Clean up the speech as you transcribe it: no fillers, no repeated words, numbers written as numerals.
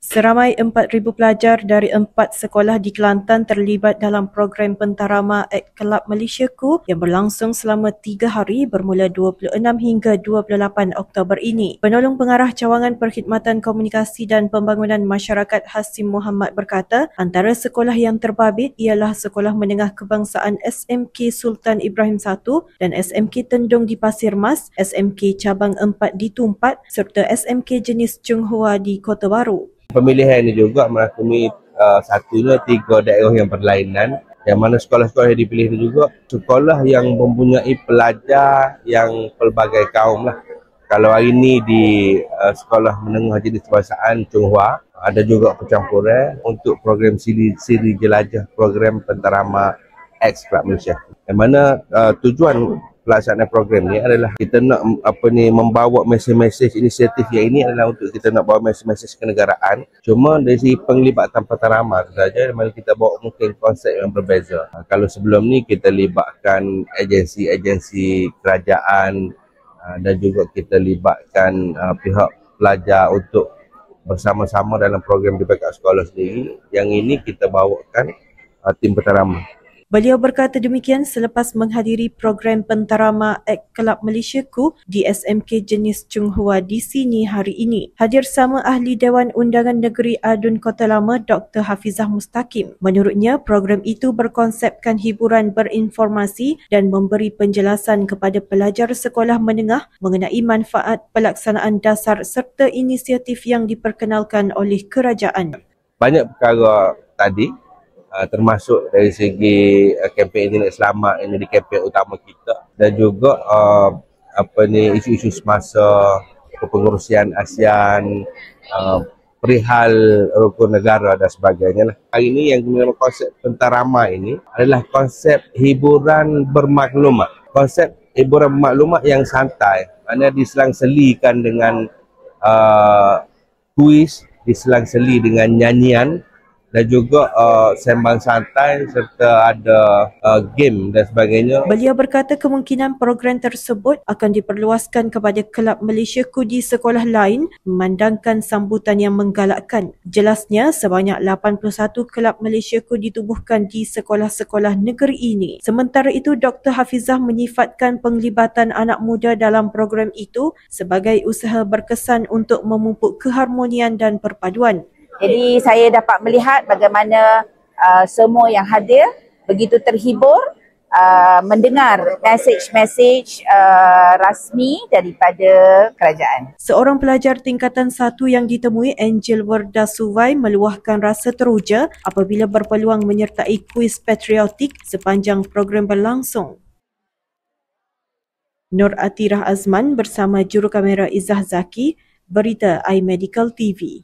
Seramai 4,000 pelajar dari 4 sekolah di Kelantan terlibat dalam program pentarama Kelab Malaysiaku yang berlangsung selama 3 hari bermula 26 hingga 28 Oktober ini. Penolong Pengarah Cawangan Perkhidmatan Komunikasi dan Pembangunan Masyarakat Hasim Muhammad berkata, antara sekolah yang terbabit ialah Sekolah Menengah Kebangsaan SMK Sultan Ibrahim I dan SMK Tendung di Pasir Mas, SMK Cabang 4 di Tumpat serta SMK jenis Chung Hua di Kota Baru. Pemilihan ini juga merangkumi satunya 3 daerah yang berlainan, yang mana sekolah-sekolah yang dipilih ini juga sekolah yang mempunyai pelajar yang pelbagai kaum lah. Kalau hari ini di Sekolah Menengah Jenis Kebangsaan Chung Hua, ada juga percampuran untuk program siri jelajah program pentarama X Kelab Malaysia. Yang mana tujuan pelaksanaan program ni adalah kita nak membawa mesej-mesej inisiatif yang ini adalah untuk kita nak bawa mesej-mesej kenegaraan. Cuma dari segi penglibatan pentarama saja, mana kita bawa mungkin konsep yang berbeza. Kalau sebelum ni kita libatkan agensi-agensi kerajaan dan juga kita libatkan pihak pelajar untuk bersama-sama dalam program di backup sekolah sendiri. Yang ini kita bawakan tim pentarama. Beliau berkata demikian selepas menghadiri program pentarama Kelab Malaysiaku di SMK jenis Chung Hua di sini hari ini. Hadir sama Ahli Dewan Undangan Negeri Adun Kota Lama Dr. Hafizah Mustaqim. Menurutnya, program itu berkonsepkan hiburan berinformasi dan memberi penjelasan kepada pelajar sekolah menengah mengenai manfaat pelaksanaan dasar serta inisiatif yang diperkenalkan oleh kerajaan. Banyak perkara tadi, termasuk dari segi kempen Internet Selamat yang jadi kempen utama kita, dan juga isu-isu semasa kepengurusian ASEAN, perihal rukun negara dan sebagainya lah. Hari ini yang dinamakan konsep pentarama ini adalah konsep hiburan bermaklumat. Konsep hiburan bermaklumat yang santai, mana diselang-selikan dengan kuis, diselang-seli dengan nyanyian, dan juga sembang santai serta ada game dan sebagainya. Beliau berkata kemungkinan program tersebut akan diperluaskan kepada Kelab Malaysiaku di sekolah lain memandangkan sambutan yang menggalakkan. Jelasnya, sebanyak 81 Kelab Malaysiaku ditubuhkan di sekolah-sekolah negeri ini. Sementara itu, Dr. Hafizah menyifatkan penglibatan anak muda dalam program itu sebagai usaha berkesan untuk memupuk keharmonian dan perpaduan. Jadi saya dapat melihat bagaimana semua yang hadir begitu terhibur mendengar mesej-mesej rasmi daripada kerajaan. Seorang pelajar tingkatan 1 yang ditemui, Angel Wardah Suvai, meluahkan rasa teruja apabila berpeluang menyertai kuis patriotik sepanjang program berlangsung. Nur Atirah Azman bersama jurukamera Izzah Zaki, Berita iMedical TV.